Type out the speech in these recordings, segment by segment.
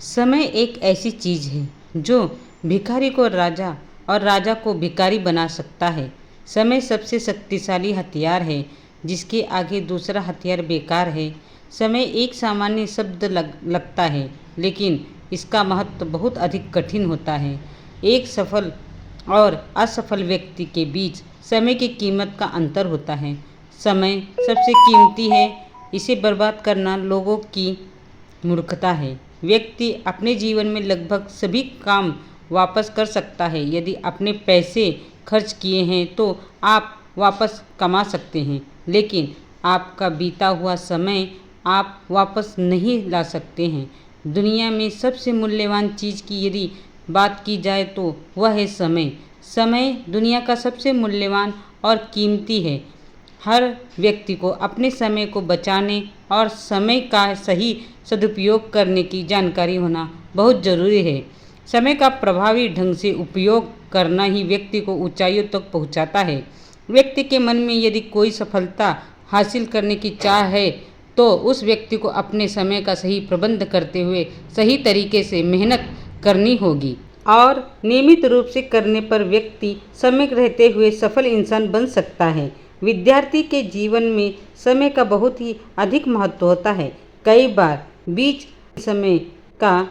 समय एक ऐसी चीज है जो भिखारी को राजा और राजा को भिखारी बना सकता है। समय सबसे शक्तिशाली हथियार है जिसके आगे दूसरा हथियार बेकार है। समय एक सामान्य शब्द लगता है, लेकिन इसका महत्व बहुत अधिक कठिन होता है। एक सफल और असफल व्यक्ति के बीच समय की कीमत का अंतर होता है। समय सबसे कीमती है, इसे बर्बाद करना लोगों की मूर्खता है। व्यक्ति अपने जीवन में लगभग सभी काम वापस कर सकता है। यदि अपने पैसे खर्च किए हैं तो आप वापस कमा सकते हैं, लेकिन आपका बीता हुआ समय आप वापस नहीं ला सकते हैं। दुनिया में सबसे मूल्यवान चीज़ की यदि बात की जाए तो वह है समय। समय दुनिया का सबसे मूल्यवान और कीमती है। हर व्यक्ति को अपने समय को बचाने और समय का सही सदुपयोग करने की जानकारी होना बहुत ज़रूरी है। समय का प्रभावी ढंग से उपयोग करना ही व्यक्ति को ऊंचाइयों तक पहुंचाता है। व्यक्ति के मन में यदि कोई सफलता हासिल करने की चाह है तो उस व्यक्ति को अपने समय का सही प्रबंध करते हुए सही तरीके से मेहनत करनी होगी और नियमित रूप से करने पर व्यक्ति समय रहते हुए सफल इंसान बन सकता है। विद्यार्थी के जीवन में समय का बहुत ही अधिक महत्व होता है। कई बार बीच समय का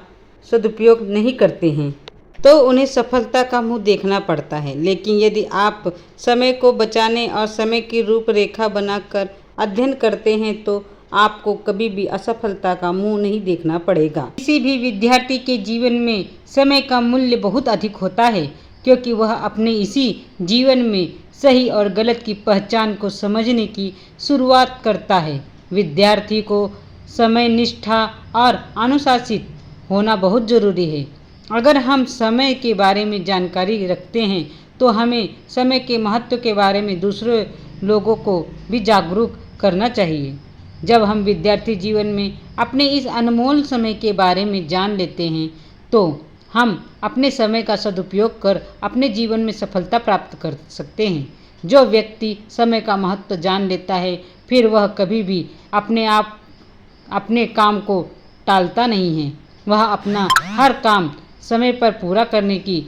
सदुपयोग नहीं करते हैं तो उन्हें सफलता का मुंह देखना पड़ता है। लेकिन यदि आप समय को बचाने और समय की रूपरेखा बनाकर अध्ययन करते हैं तो आपको कभी भी असफलता का मुंह नहीं देखना पड़ेगा। किसी भी विद्यार्थी के जीवन में समय का मूल्य बहुत अधिक होता है, क्योंकि वह अपने इसी जीवन में सही और गलत की पहचान को समझने की शुरुआत करता है। विद्यार्थी को समय निष्ठा और अनुशासित होना बहुत ज़रूरी है। अगर हम समय के बारे में जानकारी रखते हैं तो हमें समय के महत्व के बारे में दूसरे लोगों को भी जागरूक करना चाहिए। जब हम विद्यार्थी जीवन में अपने इस अनमोल समय के बारे में जान लेते हैं तो हम अपने समय का सदुपयोग कर अपने जीवन में सफलता प्राप्त कर सकते हैं। जो व्यक्ति समय का महत्व जान लेता है फिर वह कभी भी अपने काम को टालता नहीं है। वह अपना हर काम समय पर पूरा करने की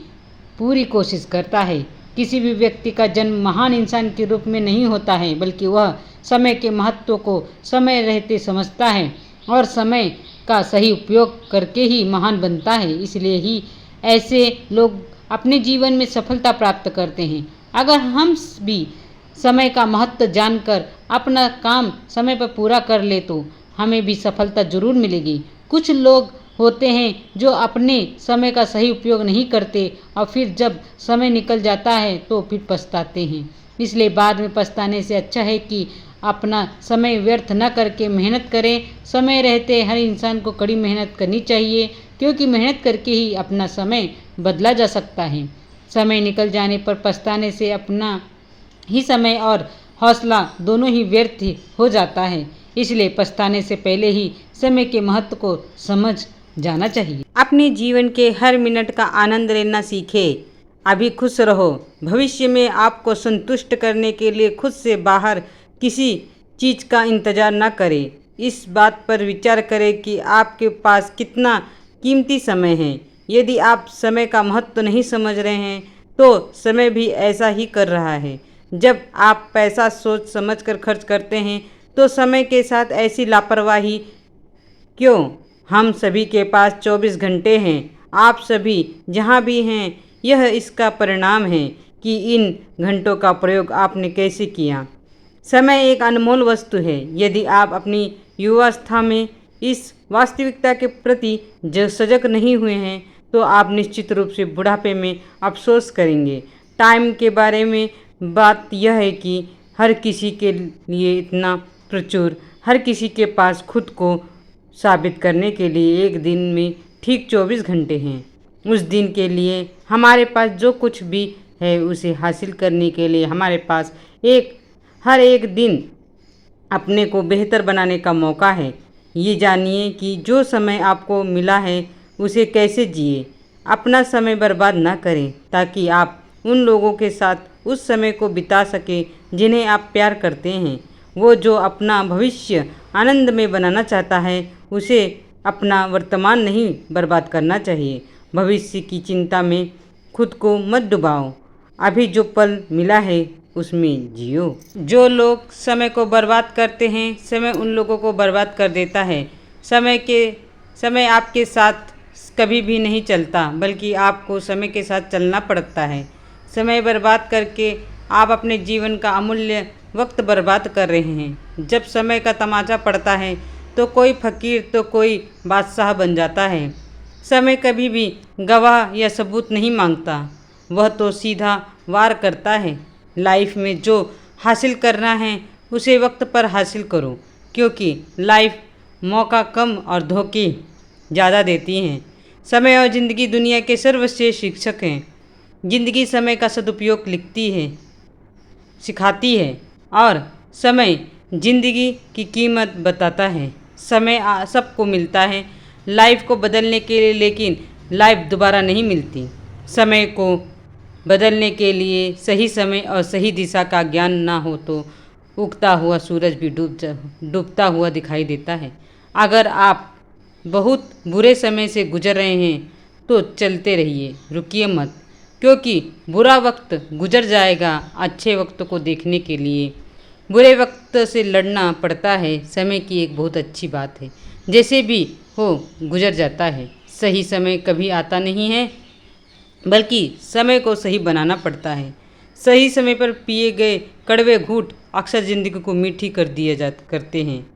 पूरी कोशिश करता है। किसी भी व्यक्ति का जन्म महान इंसान के रूप में नहीं होता है, बल्कि वह समय के महत्व को समय रहते समझता है और समय का सही उपयोग करके ही महान बनता है। इसलिए ही ऐसे लोग अपने जीवन में सफलता प्राप्त करते हैं। अगर हम भी समय का महत्व जानकर अपना काम समय पर पूरा कर ले तो हमें भी सफलता जरूर मिलेगी। कुछ लोग होते हैं जो अपने समय का सही उपयोग नहीं करते और फिर जब समय निकल जाता है तो फिर पछताते हैं। इसलिए बाद में पछताने से अच्छा है कि अपना समय व्यर्थ न करके मेहनत करें। समय रहते हर इंसान को कड़ी मेहनत करनी चाहिए, क्योंकि मेहनत करके ही अपना समय बदला जा सकता है। समय निकल जाने पर पछताने से अपना ही समय और हौसला दोनों ही व्यर्थ हो जाता है। इसलिए पछताने से पहले ही समय के महत्व को समझ जाना चाहिए। अपने जीवन के हर मिनट का आनंद लेना सीखें। अभी खुश रहो। भविष्य में आपको संतुष्ट करने के लिए खुद से बाहर किसी चीज़ का इंतज़ार न करें। इस बात पर विचार करें कि आपके पास कितना कीमती समय है। यदि आप समय का महत्व नहीं समझ रहे हैं तो समय भी ऐसा ही कर रहा है। जब आप पैसा सोच समझ कर खर्च करते हैं तो समय के साथ ऐसी लापरवाही क्यों? हम सभी के पास 24 घंटे हैं। आप सभी जहाँ भी हैं, यह इसका परिणाम है कि इन घंटों का प्रयोग आपने कैसे किया। समय एक अनमोल वस्तु है। यदि आप अपनी युवावस्था में इस वास्तविकता के प्रति सजग नहीं हुए हैं तो आप निश्चित रूप से बुढ़ापे में अफसोस करेंगे। टाइम के बारे में बात यह है कि हर किसी के लिए इतना प्रचुर, हर किसी के पास खुद को साबित करने के लिए एक दिन में ठीक 24 घंटे हैं। उस दिन के लिए हमारे पास जो कुछ भी है उसे हासिल करने के लिए हमारे पास हर एक दिन अपने को बेहतर बनाने का मौका है। ये जानिए कि जो समय आपको मिला है उसे कैसे जिए। अपना समय बर्बाद ना करें ताकि आप उन लोगों के साथ उस समय को बिता सकें जिन्हें आप प्यार करते हैं। वो जो अपना भविष्य आनंद में बनाना चाहता है उसे अपना वर्तमान नहीं बर्बाद करना चाहिए। भविष्य की चिंता में खुद को मत डुबाओ। अभी जो पल मिला है उसमें जियो। जो लोग समय को बर्बाद करते हैं, समय उन लोगों को बर्बाद कर देता है। समय आपके साथ कभी भी नहीं चलता, बल्कि आपको समय के साथ चलना पड़ता है। समय बर्बाद करके आप अपने जीवन का अमूल्य वक्त बर्बाद कर रहे हैं। जब समय का तमाचा पड़ता है तो कोई फकीर तो कोई बादशाह बन जाता है। समय कभी भी गवाह या सबूत नहीं मांगता, वह तो सीधा वार करता है। लाइफ में जो हासिल करना है उसे वक्त पर हासिल करो, क्योंकि लाइफ मौका कम और धोखे ज़्यादा देती हैं। समय और ज़िंदगी दुनिया के सर्वश्रेष्ठ शिक्षक हैं। ज़िंदगी समय का सदुपयोग सिखाती है और समय ज़िंदगी की कीमत बताता है। समय सबको मिलता है लाइफ को बदलने के लिए, लेकिन लाइफ दोबारा नहीं मिलती। समय को बदलने के लिए सही समय और सही दिशा का ज्ञान ना हो तो उगता हुआ सूरज भी डूबता हुआ दिखाई देता है। अगर आप बहुत बुरे समय से गुजर रहे हैं तो चलते रहिए, रुकिए मत, क्योंकि बुरा वक्त गुजर जाएगा। अच्छे वक्त को देखने के लिए बुरे वक्त से लड़ना पड़ता है। समय की एक बहुत अच्छी बात है, जैसे भी हो गुजर जाता है। सही समय कभी आता नहीं है, बल्कि समय को सही बनाना पड़ता है। सही समय पर पिए गए कड़वे घूंट अक्सर ज़िंदगी को मीठी करते हैं।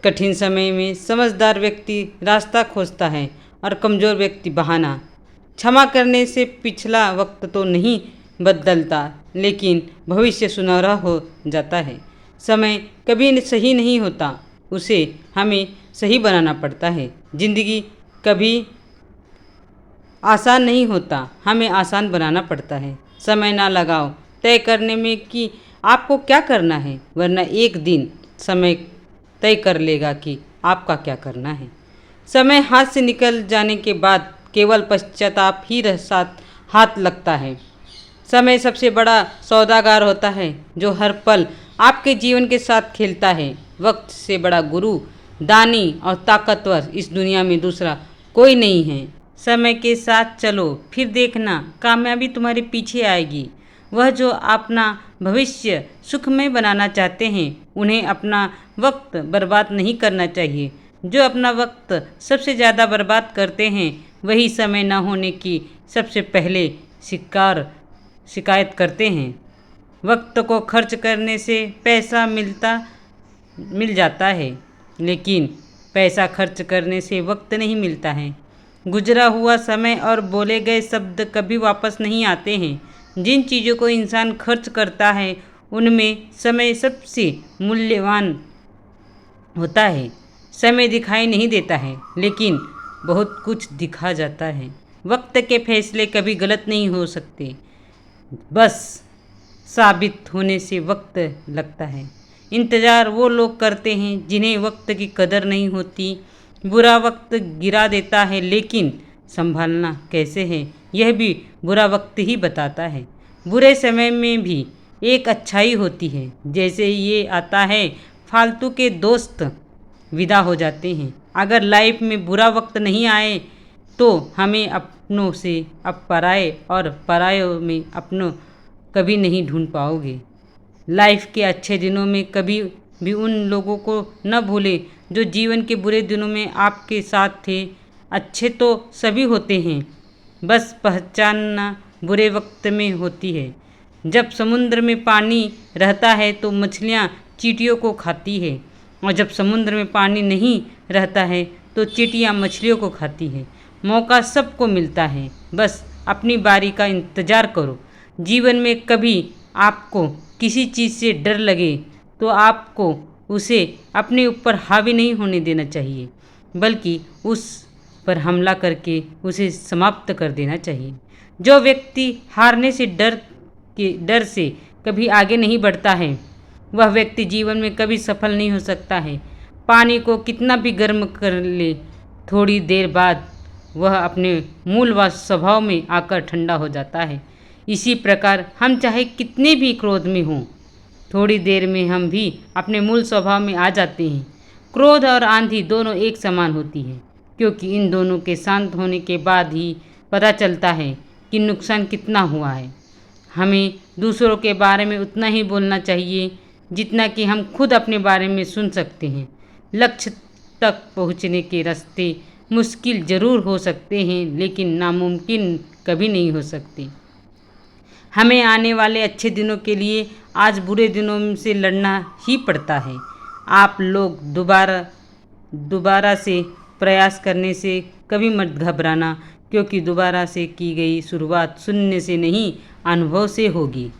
कठिन समय में समझदार व्यक्ति रास्ता खोजता है और कमज़ोर व्यक्ति बहाना। क्षमा करने से पिछला वक्त तो नहीं बदलता, लेकिन भविष्य सुनहरा हो जाता है। समय कभी सही नहीं होता, उसे हमें सही बनाना पड़ता है। ज़िंदगी कभी आसान नहीं होता, हमें आसान बनाना पड़ता है। समय ना लगाओ तय करने में कि आपको क्या करना है, वरना एक दिन समय तय कर लेगा कि आपका क्या करना है। समय हाथ से निकल जाने के बाद केवल पश्चाताप ही साथ हाथ लगता है। समय सबसे बड़ा सौदागर होता है जो हर पल आपके जीवन के साथ खेलता है। वक्त से बड़ा गुरु, दानी और ताकतवर इस दुनिया में दूसरा कोई नहीं है। समय के साथ चलो, फिर देखना कामयाबी तुम्हारे पीछे आएगी। वह जो अपना भविष्य सुखमय बनाना चाहते हैं, उन्हें अपना वक्त बर्बाद नहीं करना चाहिए। जो अपना वक्त सबसे ज़्यादा बर्बाद करते हैं, वही समय न होने की सबसे पहले शिकायत करते हैं। वक्त को खर्च करने से पैसा मिल जाता है, लेकिन पैसा खर्च करने से वक्त नहीं मिलता है। गुजरा हुआ समय और बोले गए शब्द कभी वापस नहीं आते हैं। जिन चीज़ों को इंसान खर्च करता है, उनमें समय सबसे मूल्यवान होता है। समय दिखाई नहीं देता है, लेकिन बहुत कुछ दिखा जाता है। वक्त के फैसले कभी गलत नहीं हो सकते, बस साबित होने से वक्त लगता है। इंतज़ार वो लोग करते हैं जिन्हें वक्त की कदर नहीं होती। बुरा वक्त गिरा देता है, लेकिन संभालना कैसे है यह भी बुरा वक्त ही बताता है। बुरे समय में भी एक अच्छाई होती है। जैसे ये आता है, फालतू के दोस्त विदा हो जाते हैं। अगर लाइफ में बुरा वक्त नहीं आए तो हमें अपनों से अब पराए और परायों में अपनों कभी नहीं ढूंढ पाओगे। लाइफ के अच्छे दिनों में कभी भी उन लोगों को न भूलें जो जीवन के बुरे दिनों में आपके साथ थे। अच्छे तो सभी होते हैं, बस पहचानना बुरे वक्त में होती है। जब समुद्र में पानी रहता है तो मछलियाँ चींटियों को खाती है, और जब समुद्र में पानी नहीं रहता है तो चींटियाँ मछलियों को खाती है। मौका सबको मिलता है, बस अपनी बारी का इंतज़ार करो। जीवन में कभी आपको किसी चीज़ से डर लगे तो आपको उसे अपने ऊपर हावी नहीं होने देना चाहिए, बल्कि उस पर हमला करके उसे समाप्त कर देना चाहिए। जो व्यक्ति हारने से डर से कभी आगे नहीं बढ़ता है, वह व्यक्ति जीवन में कभी सफल नहीं हो सकता है। पानी को कितना भी गर्म कर ले, थोड़ी देर बाद वह अपने मूल व स्वभाव में आकर ठंडा हो जाता है। इसी प्रकार हम चाहे कितने भी क्रोध में हों, थोड़ी देर में हम भी अपने मूल स्वभाव में आ जाते हैं। क्रोध और आंधी दोनों एक समान होती है, क्योंकि इन दोनों के शांत होने के बाद ही पता चलता है कि नुकसान कितना हुआ है। हमें दूसरों के बारे में उतना ही बोलना चाहिए जितना कि हम खुद अपने बारे में सुन सकते हैं। लक्ष्य तक पहुंचने के रास्ते मुश्किल ज़रूर हो सकते हैं, लेकिन नामुमकिन कभी नहीं हो सकते। हमें आने वाले अच्छे दिनों के लिए आज बुरे दिनों से लड़ना ही पड़ता है। आप लोग दोबारा से प्रयास करने से कभी मत घबराना, क्योंकि दोबारा से की गई शुरुआत शून्य से नहीं, अनुभव से होगी।